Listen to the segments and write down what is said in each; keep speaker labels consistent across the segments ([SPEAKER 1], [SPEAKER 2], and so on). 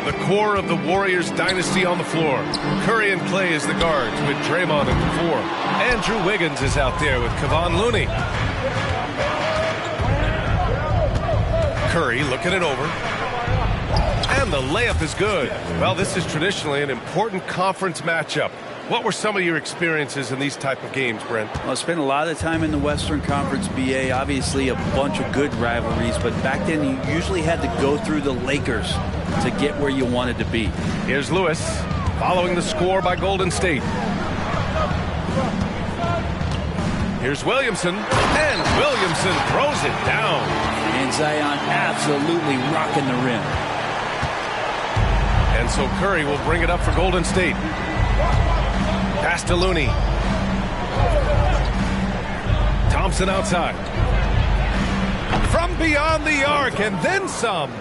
[SPEAKER 1] The core of the Warriors dynasty on the floor. Curry and Clay as the guards with Draymond at the 4. Andrew Wiggins is out there with Kevon Looney. Curry looking it over. And the layup is good. Well, this is traditionally an important conference matchup. What were some of your experiences in these type of games, Brent?
[SPEAKER 2] Well, I spent a lot of time in the Western Conference, BA. Obviously, a bunch of good rivalries, but back then you usually had to go through the Lakers to get where you wanted to be.
[SPEAKER 1] Here's Lewis following the score by Golden State. Here's Williamson, and Williamson throws it down.
[SPEAKER 2] And Zion absolutely rocking the rim.
[SPEAKER 1] And so Curry will bring it up for Golden State. Pass to Looney. Thompson outside. From beyond the arc, and then some.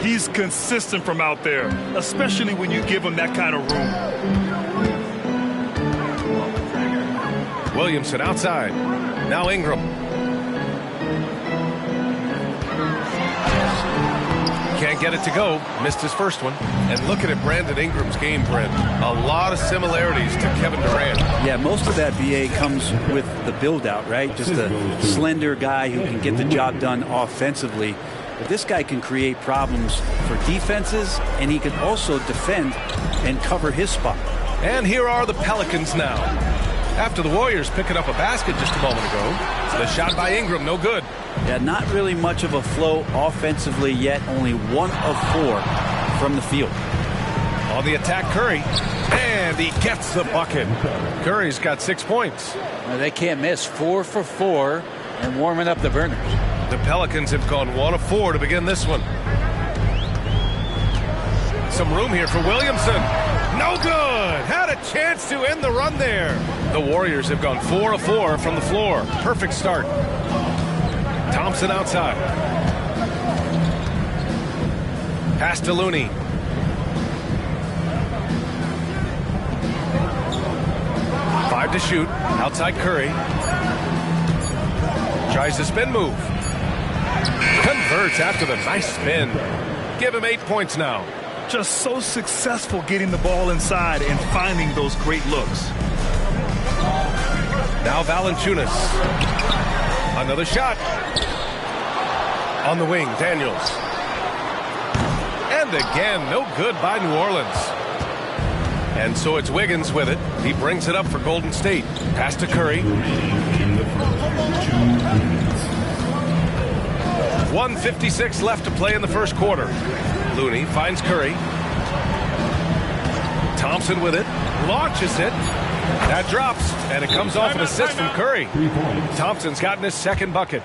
[SPEAKER 3] He's consistent from out there, especially when you give him that kind of room.
[SPEAKER 1] Williamson outside. Now Ingram. Can't get it to go. Missed his first one. And looking at Brandon Ingram's game, Brent, a lot of similarities to Kevin Durant.
[SPEAKER 2] Yeah, most of that, BA, comes with the build-out, right? Just a slender guy who can get the job done offensively. But this guy can create problems for defenses, and he can also defend and cover his spot.
[SPEAKER 1] And here are the Pelicans now. After the Warriors picking up a basket just a moment ago, the shot by Ingram, no good.
[SPEAKER 2] Yeah, not really much of a flow offensively yet. Only 1 of 4 from the field.
[SPEAKER 1] On the attack, Curry. And he gets the bucket. Curry's got 6 points.
[SPEAKER 4] Well, they can't miss. 4 for 4 and warming up the burners.
[SPEAKER 1] The Pelicans have gone 1 of 4 to begin this one. Some room here for Williamson. No good. Had a chance to end the run there. The Warriors have gone 4 of 4 from the floor. Perfect start. Thompson outside. Pass to Looney. Five to shoot. Outside Curry. Tries the spin move. Converts after the nice spin. Give him 8 points now.
[SPEAKER 3] Just so successful getting the ball inside and finding those great looks.
[SPEAKER 1] Now Valanciunas. Another shot. On the wing, Daniels. And again, no good by New Orleans. And so it's Wiggins with it. He brings it up for Golden State. Pass to Curry. 1:56 left to play in the first quarter. Looney finds Curry. Thompson with it. Launches it. That drops, and it comes off an assist from Curry. Thompson's gotten his second bucket.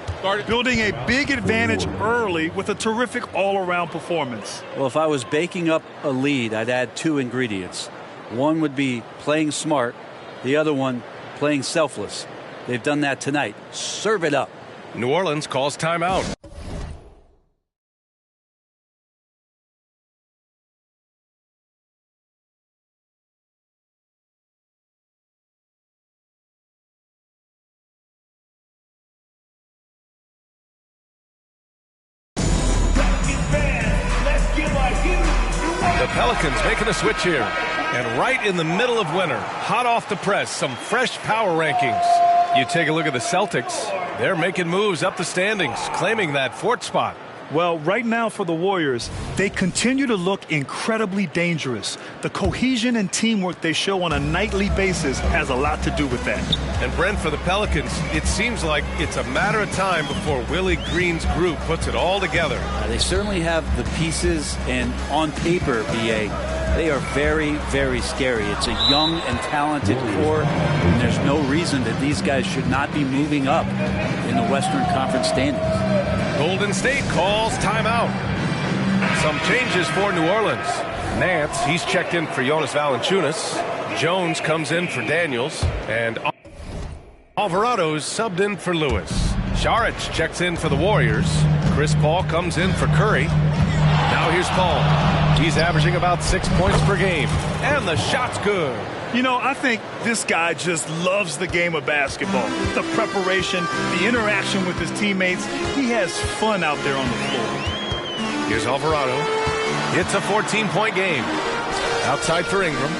[SPEAKER 3] Building a big advantage early with a terrific all-around performance.
[SPEAKER 2] Well, if I was baking up a lead, I'd add 2 ingredients. One would be playing smart. The other one, playing selfless. They've done that tonight. Serve it up.
[SPEAKER 1] New Orleans calls timeout. The Pelicans making a switch here. And right in the middle of winter, hot off the press, some fresh power rankings. You take a look at the Celtics. They're making moves up the standings, claiming that 4th spot.
[SPEAKER 3] Well, right now for the Warriors, they continue to look incredibly dangerous. The cohesion and teamwork they show on a nightly basis has a lot to do with that.
[SPEAKER 1] And Brent, for the Pelicans, it seems like it's a matter of time before Willie Green's group puts it all together.
[SPEAKER 2] They certainly have the pieces, and on paper, BA, they are very, very scary. It's a young and talented core, and there's no reason that these guys should not be moving up in the Western Conference standings.
[SPEAKER 1] Golden State calls timeout. Some changes for New Orleans. Nance, he's checked in for Jonas Valanciunas. Jones comes in for Daniels. And Alvarado's subbed in for Lewis. Saric checks in for the Warriors. Chris Paul comes in for Curry. Now here's Paul. He's averaging about 6 points per game. And the shot's good.
[SPEAKER 3] You know, I think this guy just loves the game of basketball. The preparation, the interaction with his teammates. He has fun out there on the floor.
[SPEAKER 1] Here's Alvarado. It's a 14-point game. Outside for Ingram.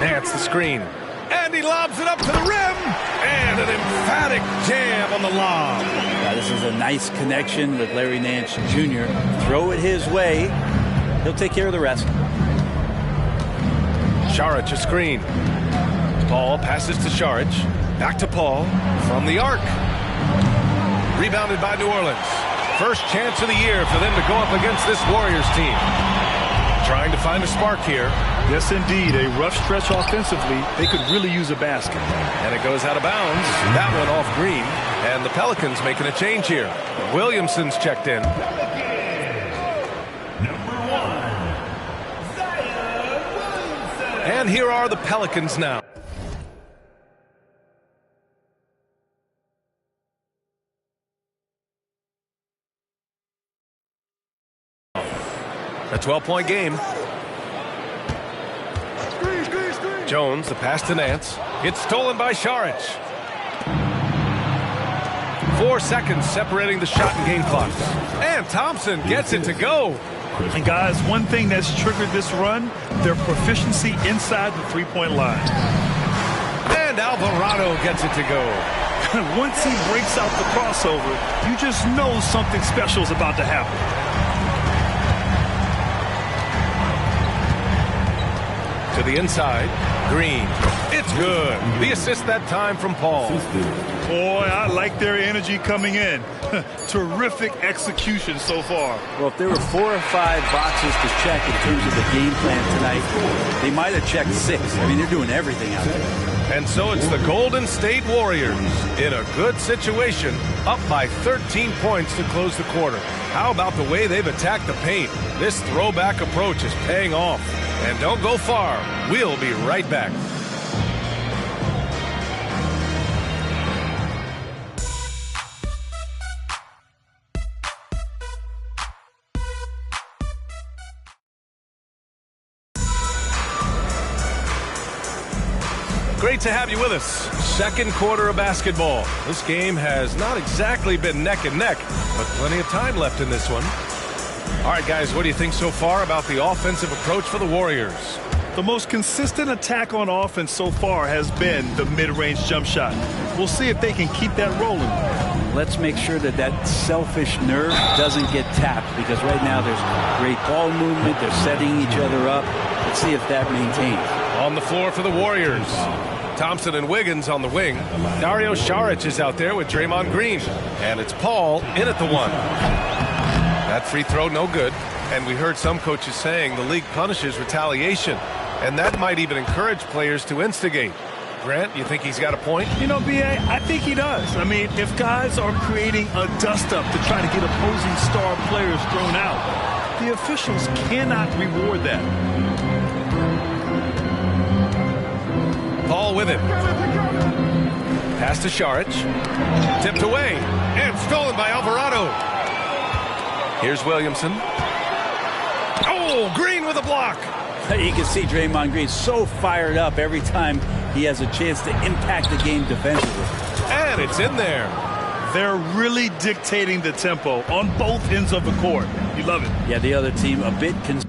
[SPEAKER 1] Nance the screen. And he lobs it up to the rim. And an emphatic jam on the lob.
[SPEAKER 2] Now, this is a nice connection with Larry Nance Jr. Throw it his way. He'll take care of the rest.
[SPEAKER 1] Saric a screen. Paul passes to Saric. Back to Paul from the arc. Rebounded by New Orleans. First chance of the year for them to go up against this Warriors team. Trying to find a spark here.
[SPEAKER 3] Yes, indeed. A rough stretch offensively. They could really use a basket.
[SPEAKER 1] And it goes out of bounds. That one off Green. And the Pelicans making a change here. Williamson's checked in. And here are the Pelicans now. A 12-point game. Jones, the pass to Nance. It's stolen by Saric. 4 seconds separating the shot and game clocks. And Thompson gets it to go.
[SPEAKER 3] And guys, one thing that's triggered this run, their proficiency inside the three-point line.
[SPEAKER 1] And Alvarado gets it to go.
[SPEAKER 3] Once he breaks out the crossover, you just know something special is about to happen.
[SPEAKER 1] To the inside, Green. It's good. The assist that time from Paul.
[SPEAKER 3] Boy, I like their energy coming in. Terrific execution so far.
[SPEAKER 2] Well, if there were 4 or 5 boxes to check in terms of the game plan tonight, they might have checked 6. I mean, they're doing everything out there.
[SPEAKER 1] And so it's the Golden State Warriors in a good situation, up by 13 points to close the quarter. How about the way they've attacked the paint? This throwback approach is paying off. And don't go far. We'll be right back. Great to have you with us. Second quarter of basketball. This game has not exactly been neck and neck, but plenty of time left in this one. All right, guys, what do you think so far about the offensive approach for the Warriors?
[SPEAKER 3] The most consistent attack on offense so far has been the mid-range jump shot. We'll see if they can keep that rolling.
[SPEAKER 2] Let's make sure that that selfish nerve doesn't get tapped, because right now there's great ball movement. They're setting each other up. Let's see if that maintains.
[SPEAKER 1] On the floor for the Warriors, Thompson and Wiggins on the wing. Dario Saric is out there with Draymond Green. And it's Paul in at the one. That free throw, no good. And we heard some coaches saying the league punishes retaliation. And that might even encourage players to instigate. Grant, you think he's got a point?
[SPEAKER 3] You know, B.A., I think he does. I mean, if guys are creating a dust-up to try to get opposing star players thrown out, the officials cannot reward that.
[SPEAKER 1] Paul with it. Pass to Saric. Tipped away. And stolen by Alvarado. Here's Williamson. Oh, Green with a block.
[SPEAKER 2] You can see Draymond Green so fired up every time he has a chance to impact the game defensively.
[SPEAKER 1] And it's in there.
[SPEAKER 3] They're really dictating the tempo on both ends of the court. You love it.
[SPEAKER 2] Yeah, the other team a bit concerned.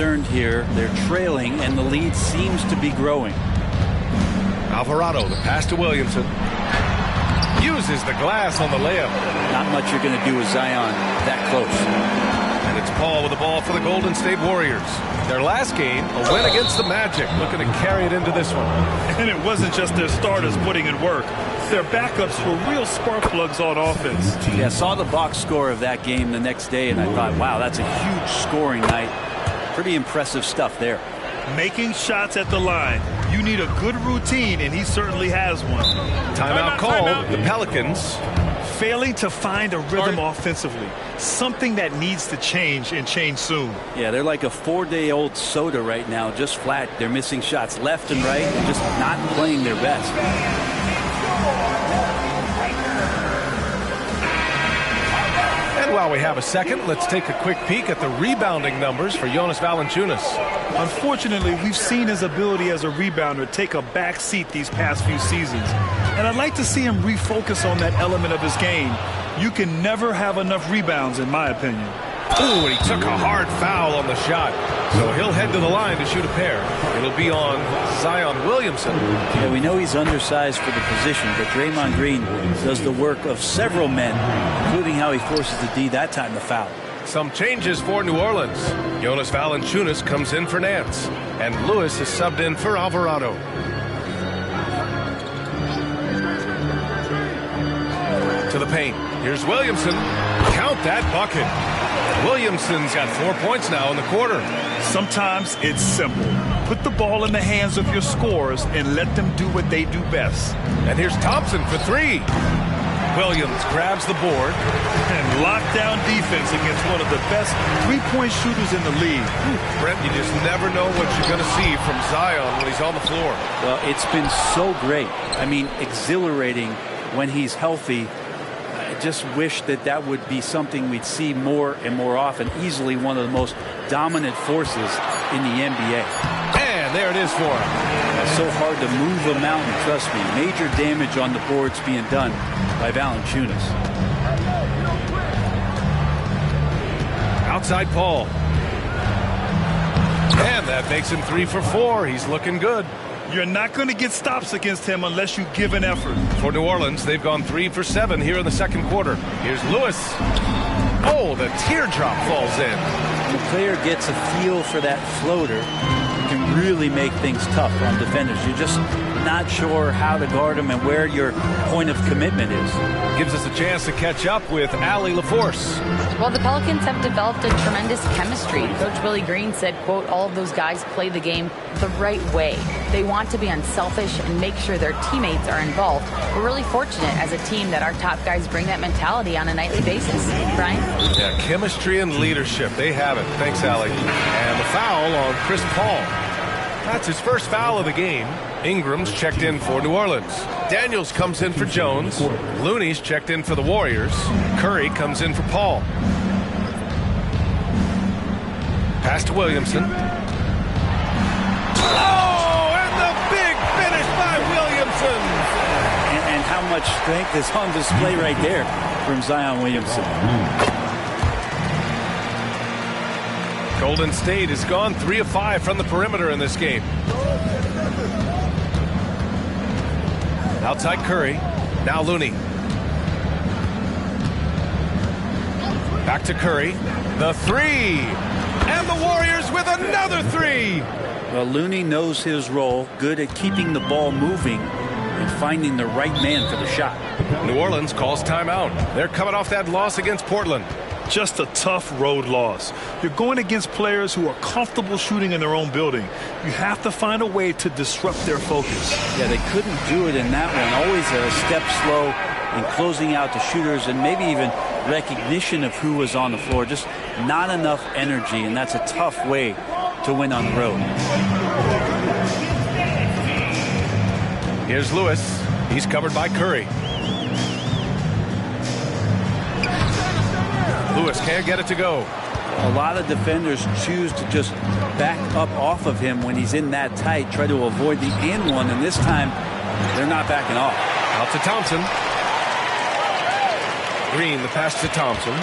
[SPEAKER 2] concerned here. They're trailing, and the lead seems to be growing.
[SPEAKER 1] Alvarado, the pass to Williamson. Uses the glass on the layup.
[SPEAKER 2] Not much you're going to do with Zion that close.
[SPEAKER 1] And it's Paul with the ball for the Golden State Warriors. Their last game, a win against the Magic, looking to carry it into this one.
[SPEAKER 3] And it wasn't just their starters putting in work. Their backups were real spark plugs on offense.
[SPEAKER 2] Yeah, I saw the box score of that game the next day, and I thought, wow, that's a huge scoring night. Pretty impressive stuff there.
[SPEAKER 3] Making shots at the line. You need a good routine, and he certainly has one.
[SPEAKER 1] Timeout called. The Pelicans
[SPEAKER 3] failing to find a rhythm offensively. Something that needs to change, and change soon.
[SPEAKER 2] Yeah, they're like a 4-day-old soda right now, just flat. They're missing shots left and right and just not playing their best.
[SPEAKER 1] And while we have a second, let's take a quick peek at the rebounding numbers for Jonas Valanciunas.
[SPEAKER 3] Unfortunately, we've seen his ability as a rebounder take a back seat these past few seasons. And I'd like to see him refocus on that element of his game. You can never have enough rebounds, in my opinion.
[SPEAKER 1] Ooh, and he took a hard foul on the shot. So he'll head to the line to shoot a pair. It'll be on Zion Williamson.
[SPEAKER 2] Yeah, we know he's undersized for the position, but Draymond Green does the work of several men, including how he forces the D that time to foul.
[SPEAKER 1] Some changes for New Orleans. Jonas Valanciunas comes in for Nance, and Lewis is subbed in for Alvarado. To the paint. Here's Williamson. Count that bucket. Williamson's got 4 points now in the quarter.
[SPEAKER 3] Sometimes it's simple. Put the ball in the hands of your scorers and let them do what they do best.
[SPEAKER 1] And here's Thompson for three. Williams grabs the board.
[SPEAKER 3] And lockdown defense against one of the best three-point shooters in the league.
[SPEAKER 1] Brent, you just never know what you're going to see from Zion when he's on the floor.
[SPEAKER 2] Well, it's been so great. I mean, exhilarating when he's healthy. I just wish that that would be something we'd see more and more often. Easily one of the most dominant forces in the NBA.
[SPEAKER 1] And there it is for him.
[SPEAKER 2] It's so hard to move a mountain, trust me. Major damage on the boards being done by Valanciunas.
[SPEAKER 1] Outside Paul. And that makes him 3 for 4. He's looking good.
[SPEAKER 3] You're not going to get stops against him unless you give an effort.
[SPEAKER 1] For New Orleans, they've gone 3 for 7 here in the second quarter. Here's Lewis. Oh, the teardrop falls in.
[SPEAKER 2] When the player gets a feel for that floater, it can really make things tough on defenders. You're just not sure how to guard them and where your point of commitment is.
[SPEAKER 1] Gives us a chance to catch up with Allie LaForce.
[SPEAKER 5] Well, the Pelicans have developed a tremendous chemistry. Coach Willie Green said, quote, all of those guys play the game the right way. They want to be unselfish and make sure their teammates are involved. We're really fortunate as a team that our top guys bring that mentality on a nightly basis. Brian?
[SPEAKER 1] Yeah, chemistry and leadership. They have it. Thanks, Allie. And the foul on Chris Paul. That's his first foul of the game. Ingram's checked in for New Orleans. Daniels comes in for Jones. Looney's checked in for the Warriors. Curry comes in for Paul. Pass to Williamson. Oh, and the big finish by Williamson.
[SPEAKER 2] And how much strength is on display right there from Zion Williamson.
[SPEAKER 1] Golden State has gone 3 of 5 from the perimeter in this game. Outside Curry. Now Looney. Back to Curry. The three. And the Warriors with another three.
[SPEAKER 2] Well, Looney knows his role. Good at keeping the ball moving and finding the right man for the shot.
[SPEAKER 1] New Orleans calls timeout. They're coming off that loss against Portland.
[SPEAKER 3] Just a tough road loss. You're going against players who are comfortable shooting in their own building. You have to find a way to disrupt their focus.
[SPEAKER 2] Yeah, they couldn't do it in that one. Always a step slow in closing out the shooters and maybe even recognition of who was on the floor. Just not enough energy, and that's a tough way to win on the road.
[SPEAKER 1] Here's Lewis. He's covered by Curry. Lewis can't get it to go.
[SPEAKER 2] A lot of defenders choose to just back up off of him when he's in that tight, try to avoid the and one, and this time they're not backing off.
[SPEAKER 1] Out to Thompson. Green, the pass to Thompson.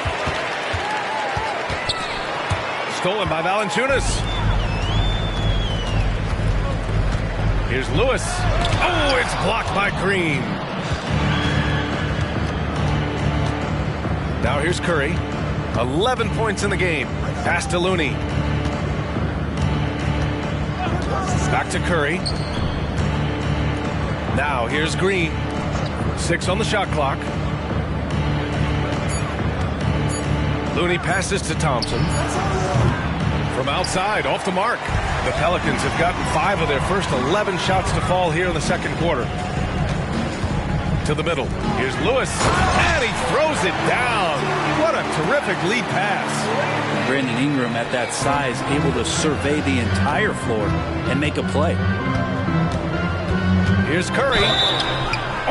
[SPEAKER 1] Stolen by Valanciunas. Here's Lewis. Oh, it's blocked by Green. Now here's Curry. 11 points in the game. Pass to Looney. Back to Curry. Now here's Green. 6 on the shot clock. Looney passes to Thompson. From outside, off the mark. The Pelicans have gotten 5 of their first 11 shots to fall here in the second quarter. To the middle. Here's Lewis. And he throws it down. What a terrific lead pass.
[SPEAKER 2] Brandon Ingram at that size able to survey the entire floor and make a play.
[SPEAKER 1] Here's Curry.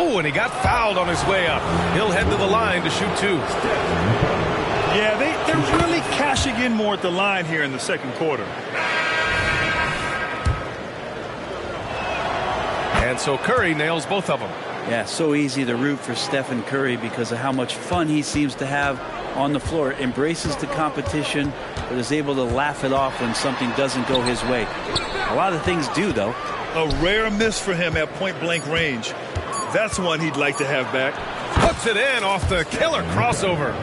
[SPEAKER 1] Oh, and he got fouled on his way up. He'll head to the line to shoot 2.
[SPEAKER 3] Yeah, they're really cashing in more at the line here in the second quarter.
[SPEAKER 1] And so Curry nails both of them.
[SPEAKER 2] Yeah, so easy to root for Stephen Curry because of how much fun he seems to have on the floor. Embraces the competition, but is able to laugh it off when something doesn't go his way. A lot of things do, though.
[SPEAKER 3] A rare miss for him at point-blank range. That's one he'd like to have back.
[SPEAKER 1] Puts it in off the killer crossover.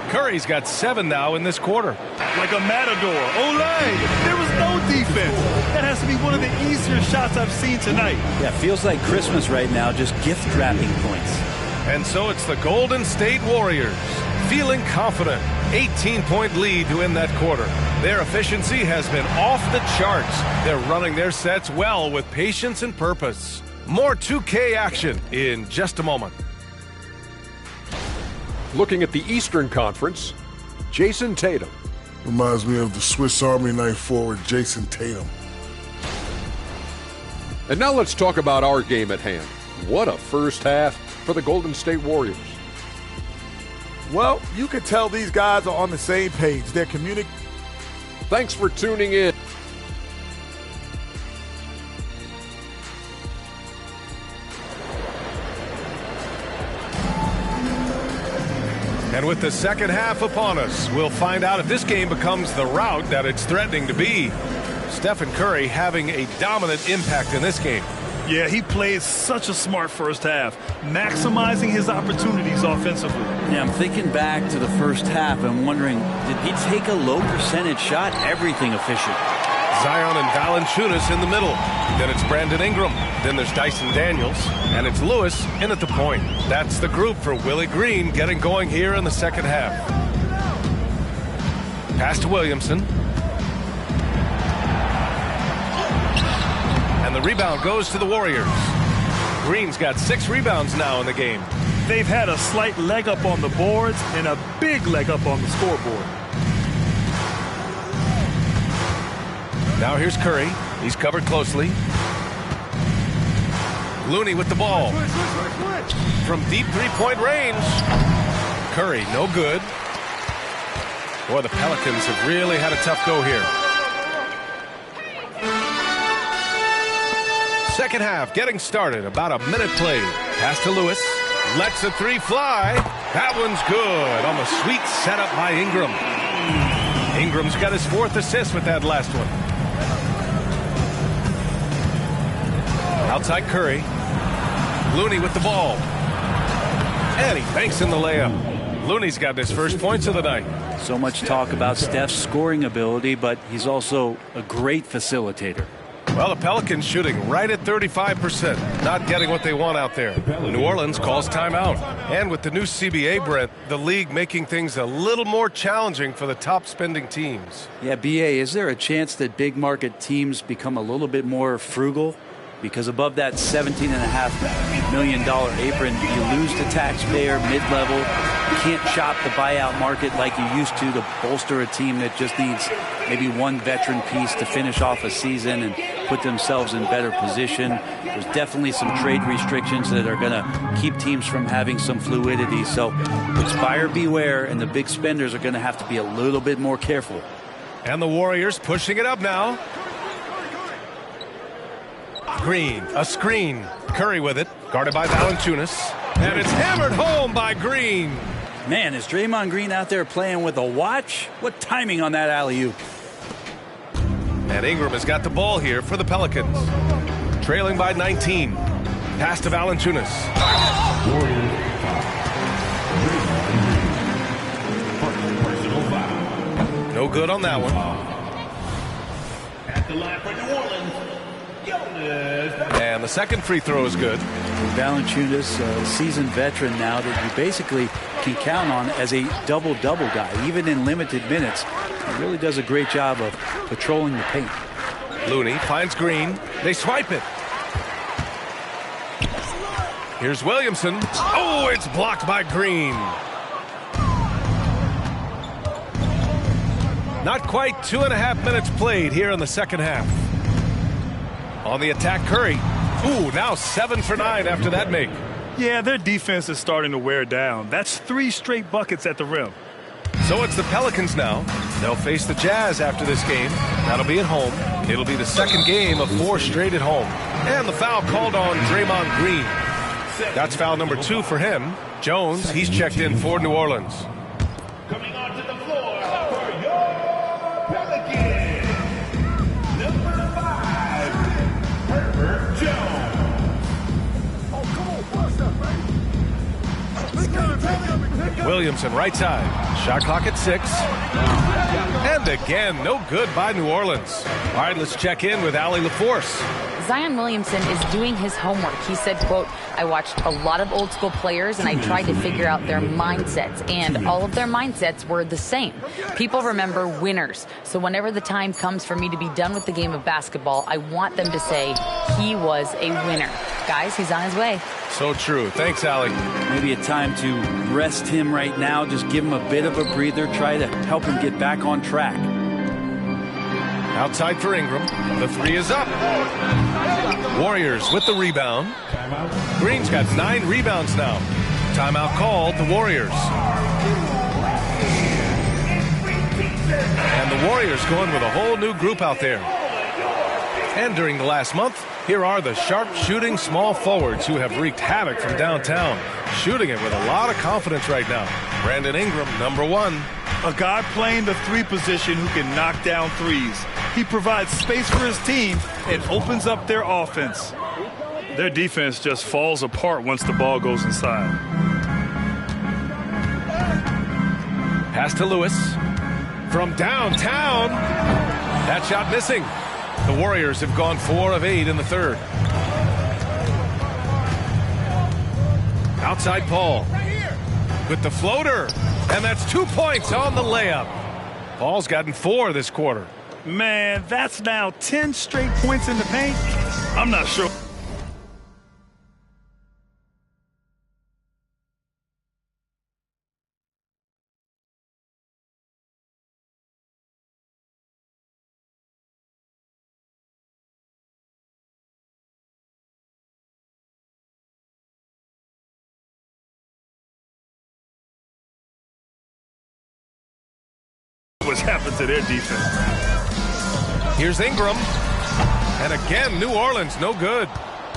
[SPEAKER 1] Curry's got 7 now in this quarter.
[SPEAKER 3] Like a matador. Olay! There was no defense. That has to be one of the easier shots I've seen tonight.
[SPEAKER 2] Yeah, feels like Christmas right now, just gift wrapping points.
[SPEAKER 1] And so it's the Golden State Warriors feeling confident. 18-point lead to end that quarter. Their efficiency has been off the charts. They're running their sets well with patience and purpose. More 2K action in just a moment.
[SPEAKER 6] Looking at the Eastern Conference, Jason Tatum.
[SPEAKER 7] Reminds me of the Swiss Army knife forward Jason Tatum.
[SPEAKER 6] And now let's talk about our game at hand. What a first half for the Golden State Warriors.
[SPEAKER 8] Well, you can tell these guys are on the same page. They're communicating.
[SPEAKER 6] Thanks for tuning in.
[SPEAKER 1] And with the second half upon us, we'll find out if this game becomes the rout that it's threatening to be. Stephen Curry having a dominant impact in this game.
[SPEAKER 3] Yeah, he played such a smart first half, maximizing his opportunities offensively.
[SPEAKER 2] Yeah, I'm thinking back to the first half and wondering, did he take a low percentage shot? Everything efficient.
[SPEAKER 1] Zion and Valanciunas in the middle. Then it's Brandon Ingram. Then there's Dyson Daniels. And it's Lewis in at the point. That's the group for Willie Green getting going here in the second half. Pass to Williamson. And the rebound goes to the Warriors. Green's got 6 rebounds now in the game.
[SPEAKER 3] They've had a slight leg up on the boards and a big leg up on the scoreboard.
[SPEAKER 1] Now here's Curry. He's covered closely. Looney with the ball. From deep three-point range. Curry, no good. Boy, the Pelicans have really had a tough go here. Second half getting started. About a minute played. Pass to Lewis. Lets the 3 fly. That one's good on the sweet setup by Ingram. Ingram's got his 4th assist with that last one. Outside Curry. Looney with the ball. And he banks in the layup. Looney's got his first points of the night.
[SPEAKER 2] So much talk about Steph's scoring ability, but he's also a great facilitator.
[SPEAKER 1] Well, the Pelicans shooting right at 35%. Not getting what they want out there. New Orleans calls timeout. And with the new CBA, Brent, the league making things a little more challenging for the top spending teams.
[SPEAKER 2] Yeah, BA, is there a chance that big market teams become a little bit more frugal? Because above that $17.5 million apron, you lose the taxpayer mid-level. You can't shop the buyout market like you used to bolster a team that just needs maybe one veteran piece to finish off a season and put themselves in better position. There's definitely some trade restrictions that are going to keep teams from having some fluidity. So it's buyer beware, and the big spenders are going to have to be a little bit more careful.
[SPEAKER 1] And the Warriors pushing it up now. Green, a screen. Curry with it, guarded by Valanciunas. And it's hammered home by Green.
[SPEAKER 2] Man, is Draymond Green out there playing with a watch? What timing on that alley-oop.
[SPEAKER 1] And Ingram has got the ball here for the Pelicans. trailing by 19. Pass to Valanciunas. No good on that one.
[SPEAKER 9] At the line for New Orleans,
[SPEAKER 1] and the second free throw is good.
[SPEAKER 2] Valanciunas, a seasoned veteran now that you basically can count on as a double-double guy, even in limited minutes. He really does a great job of patrolling the paint.
[SPEAKER 1] Looney finds Green. They swipe it. Here's Williamson. Oh, it's blocked by Green. Not quite 2.5 minutes played here in the second half. On the attack, Curry. Ooh, now 7 for 9 after that make.
[SPEAKER 3] Yeah, their defense is starting to wear down. That's 3 straight buckets at the rim.
[SPEAKER 1] So it's the Pelicans now. They'll face the Jazz after this game. That'll be at home. It'll be the second game of 4 straight at home. And the foul called on Draymond Green. That's foul number 2 for him. Jones, he's checked in for New Orleans.
[SPEAKER 9] coming onto the floor for your Pelicans, number 5, Herbert Jones. Oh, come on, bust up, baby.
[SPEAKER 1] Williamson, right side. Shot clock at 6. And again, no good by New Orleans. All right, let's check in with Allie LaForce.
[SPEAKER 5] Zion Williamson is doing his homework. He said, quote, I watched a lot of old school players and I tried to figure out their mindsets, and all of their mindsets were the same. People remember winners. So whenever the time comes for me to be done with the game of basketball, I want them to say he was a winner. Guys, he's on his way.
[SPEAKER 1] So true. Thanks, Allie.
[SPEAKER 2] Maybe a time to rest him right now. Just give him a bit of a breather. Try to help him get back on track.
[SPEAKER 1] Outside for Ingram. The 3 is up. Warriors with the rebound. Green's got 9 rebounds now. Timeout called, the Warriors. And the Warriors going with a whole new group out there. And during the last month, here are the sharp-shooting small forwards who have wreaked havoc from downtown. Shooting it with a lot of confidence right now. Brandon Ingram, number 1.
[SPEAKER 3] A guy playing the 3 position who can knock down threes. He provides space for his team and opens up their offense. Their defense just falls apart once the ball goes inside.
[SPEAKER 1] Pass to Lewis. From downtown. That shot missing. The Warriors have gone 4 of 8 in the third. Outside Paul. With the floater. And that's 2 points on the layup. Paul's gotten 4 this quarter.
[SPEAKER 3] Man, that's now 10 straight points in the paint. I'm not sure. What's happened to their defense?
[SPEAKER 1] Here's Ingram. And again, New Orleans, no good.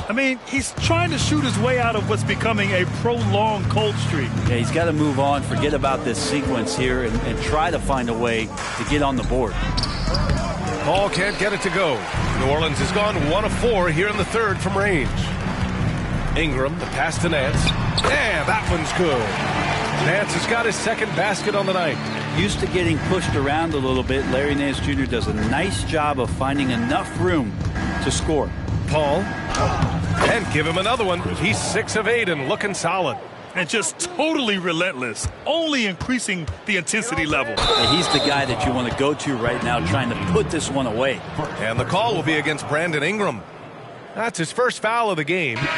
[SPEAKER 3] I mean, he's trying to shoot his way out of what's becoming a prolonged cold streak.
[SPEAKER 2] Yeah, he's got to move on, forget about this sequence here, and try to find a way to get on the board.
[SPEAKER 1] Paul can't get it to go. New Orleans has gone 1 of 4 here in the third from range. Ingram, the pass to Nance. Yeah, that one's good. Nance has got his second basket on the night.
[SPEAKER 2] Used to getting pushed around a little bit, Larry Nance Jr. does a nice job of finding enough room to score.
[SPEAKER 1] Paul, and give him another one. He's 6 of 8 and looking solid.
[SPEAKER 3] And just totally relentless, only increasing the intensity level.
[SPEAKER 2] And he's the guy that you want to go to right now, trying to put this one away.
[SPEAKER 1] And the call will be against Brandon Ingram. That's his first foul of the game.
[SPEAKER 9] Into the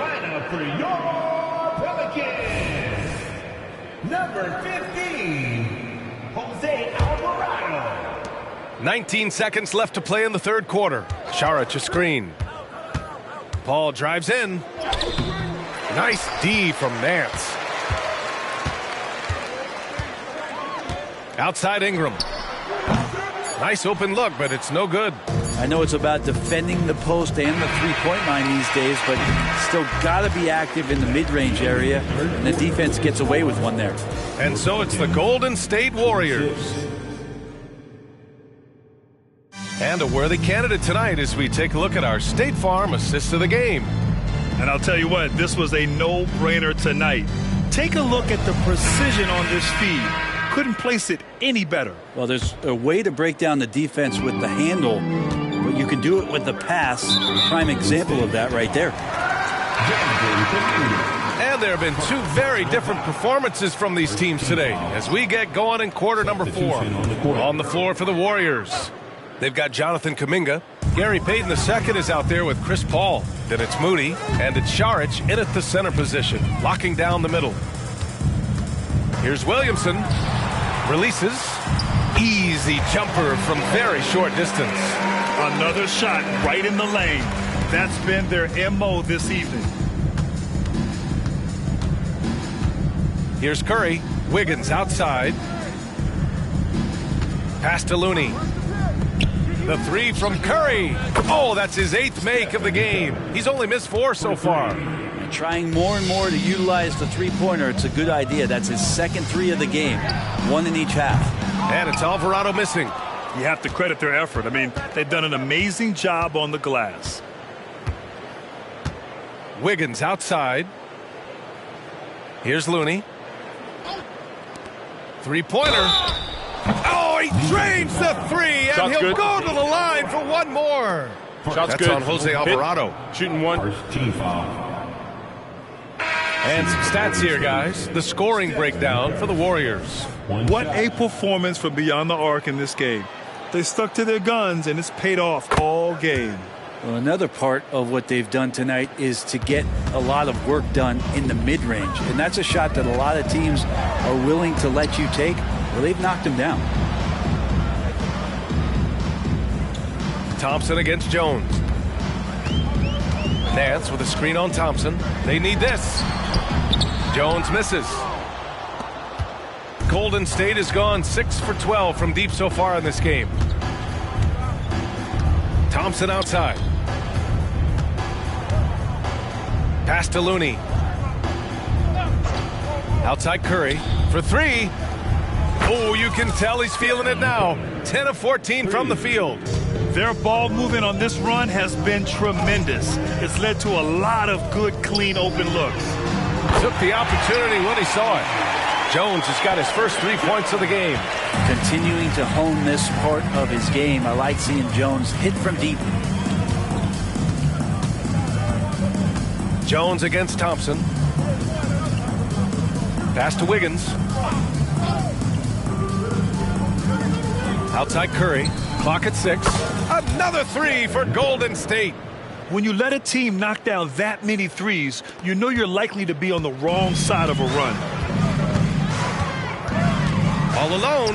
[SPEAKER 9] lineup for your Pelicans, number 15, Jose Alvarado.
[SPEAKER 1] 19 seconds left to play in the third quarter. Saric a screen. Paul drives in. Nice D from Nance. Outside Ingram. Nice open look, but it's no good.
[SPEAKER 2] I know it's about defending the post and the three-point line these days, but still got to be active in the mid-range area, and the defense gets away with one there.
[SPEAKER 1] And so it's the Golden State Warriors. And a worthy candidate tonight as we take a look at our State Farm assist of the game.
[SPEAKER 3] And I'll tell you what, this was a no-brainer tonight. Take a look at the precision on this feed. Couldn't place it any better.
[SPEAKER 2] Well, there's a way to break down the defense with the handle, but you can do it with the pass. Prime example of that right there.
[SPEAKER 1] And there have been two very different performances from these teams today as we get going in quarter number 4. On the floor for the Warriors, they've got Jonathan Kuminga. Gary Payton II is out there with Chris Paul. Then it's Moody, and it's Saric in at the center position, locking down the middle. Here's Williamson. Releases. Easy jumper from very short distance.
[SPEAKER 3] Another shot right in the lane. That's been their MO this evening.
[SPEAKER 1] Here's Curry. Wiggins outside. Pass to Looney. The three from Curry. Oh, that's his 8th make of the game. He's only missed 4 so far.
[SPEAKER 2] And trying more and more to utilize the three-pointer. It's a good idea. That's his 2nd 3 of the game. 1 in each half.
[SPEAKER 1] And it's Alvarado missing.
[SPEAKER 3] You have to credit their effort. I mean, they've done an amazing job on the glass.
[SPEAKER 1] Wiggins outside. Here's Looney. Three-pointer. Oh, he drains the 3, and
[SPEAKER 8] Shot's
[SPEAKER 1] he'll
[SPEAKER 8] good.
[SPEAKER 1] go to the line for 1 more.
[SPEAKER 8] Shot's
[SPEAKER 1] That's
[SPEAKER 8] good.
[SPEAKER 1] on Jose Alvarado.
[SPEAKER 8] Shooting 1.
[SPEAKER 9] Team foul.
[SPEAKER 1] And some stats here, guys. The scoring breakdown for the Warriors.
[SPEAKER 3] What a performance for Beyond the Arc in this game. They stuck to their guns, and it's paid off all game.
[SPEAKER 2] Well, another part of what they've done tonight is to get a lot of work done in the mid-range. And that's a shot that a lot of teams are willing to let you take. Well, they've knocked him down.
[SPEAKER 1] Thompson against Jones. Nance with a screen on Thompson. They need this. Jones misses. Golden State has gone 6 for 12 from deep so far in this game. Thompson outside. Pass to Looney. Outside Curry for 3. Oh, you can tell he's feeling it now. 10 of 14 from the field.
[SPEAKER 3] Their ball movement on this run has been tremendous. It's led to a lot of good, clean, open looks.
[SPEAKER 1] Took the opportunity when he saw it. Jones has got his first 3 points of the game.
[SPEAKER 2] Continuing to hone this part of his game. I like seeing Jones hit from deep.
[SPEAKER 1] Jones against Thompson. Pass to Wiggins. Outside Curry. Clock at 6. Another 3 for Golden State.
[SPEAKER 3] When you let a team knock down that many threes, you know you're likely to be on the wrong side of a run.
[SPEAKER 1] All alone.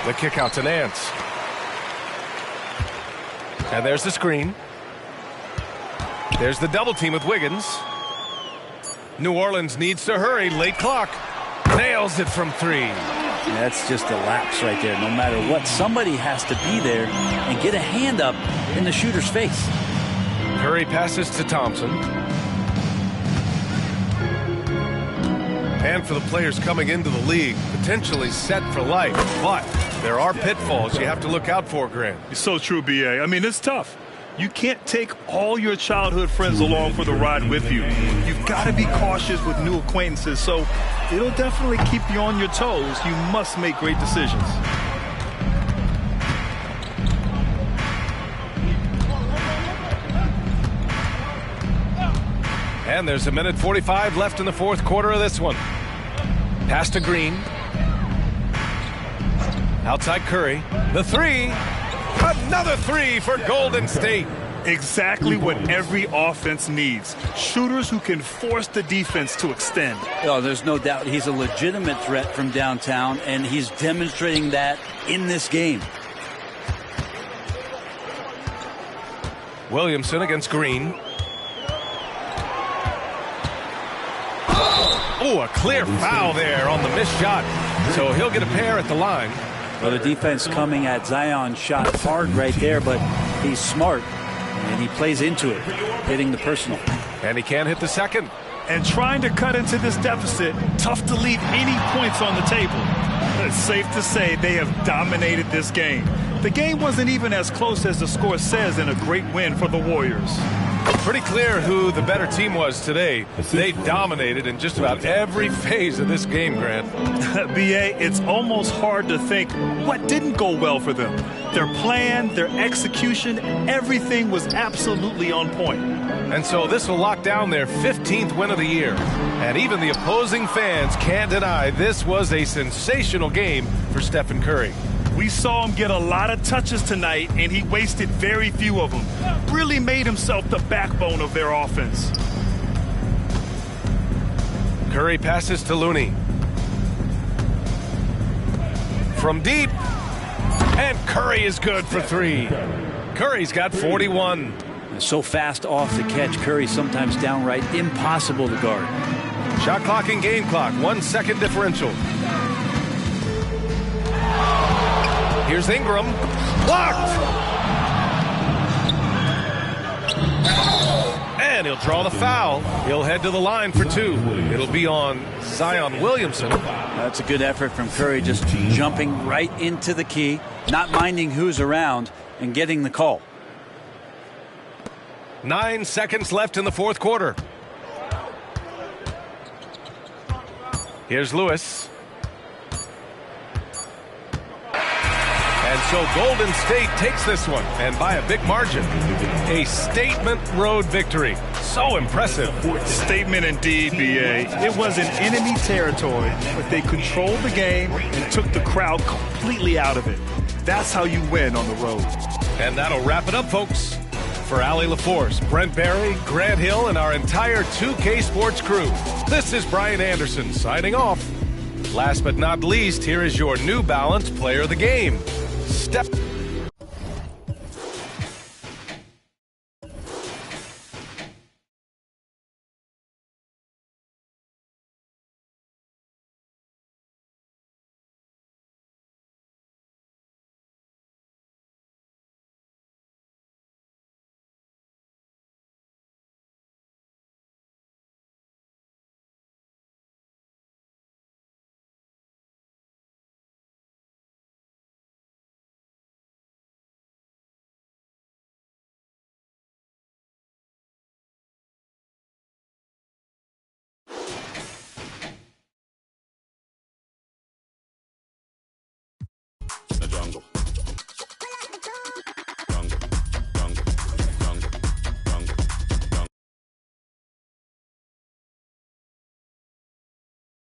[SPEAKER 1] The kick out to Nance. And there's the screen. There's the double team with Wiggins. New Orleans needs to hurry. Late clock. Nails it from 3.
[SPEAKER 2] That's just a lapse right there. No matter what, somebody has to be there and get a hand up in the shooter's face.
[SPEAKER 1] Curry passes to Thompson. And for the players coming into the league, potentially set for life. But there are pitfalls you have to look out for, Grant.
[SPEAKER 3] It's so true, B.A. I mean, it's tough. You can't take all your childhood friends along for the ride with you. You've got to be cautious with new acquaintances, so it'll definitely keep you on your toes. You must make great decisions.
[SPEAKER 1] And there's 1:45 left in the 4th quarter of this one. Pass to Green. Outside Curry. The 3. Another 3 for Golden State.
[SPEAKER 3] Exactly what every offense needs. Shooters who can force the defense to extend.
[SPEAKER 2] Oh, there's no doubt he's a legitimate threat from downtown, and he's demonstrating that in this game.
[SPEAKER 1] Williamson against Green. Oh, a clear foul there on the missed shot. So he'll get a pair at the line.
[SPEAKER 2] Well, the defense coming at Zion's shot hard right there, but he's smart, and he plays into it, hitting the personal.
[SPEAKER 1] And he can't hit the second.
[SPEAKER 3] And trying to cut into this deficit, tough to leave any points on the table. It's safe to say they have dominated this game. The game wasn't even as close as the score says in a great win for the Warriors.
[SPEAKER 1] Pretty clear who the better team was today. They dominated in just about every phase of this game, Grant.
[SPEAKER 3] B.A., it's almost hard to think what didn't go well for them. Their plan, their execution, everything was absolutely on point.
[SPEAKER 1] And so this will lock down their 15th win of the year. And even the opposing fans can't deny this was a sensational game for Stephen Curry.
[SPEAKER 3] We saw him get a lot of touches tonight, and he wasted very few of them. Really made himself the backbone of their offense.
[SPEAKER 1] Curry passes to Looney. From deep. And Curry is good for three. Curry's got 41.
[SPEAKER 2] So fast off the catch, Curry sometimes downright impossible to guard.
[SPEAKER 1] Shot clock and game clock, 1 second differential. Here's Ingram. Blocked! And he'll draw the foul. He'll head to the line for two. It'll be on Zion Williamson.
[SPEAKER 2] That's a good effort from Curry, just jumping right into the key, not minding who's around, and getting the call.
[SPEAKER 1] 9 seconds left in the fourth quarter. Here's Lewis. And so Golden State takes this one, and by a big margin. A statement road victory. So impressive.
[SPEAKER 3] Statement indeed, B.A. It was in enemy territory, but they controlled the game and took the crowd completely out of it. That's how you win on the road.
[SPEAKER 1] And that'll wrap it up, folks. For Allie LaForce, Brent Barry, Grant Hill, and our entire 2K Sports crew, this is Brian Anderson signing off. Last but not least, here is your New Balance Player of the Game. Step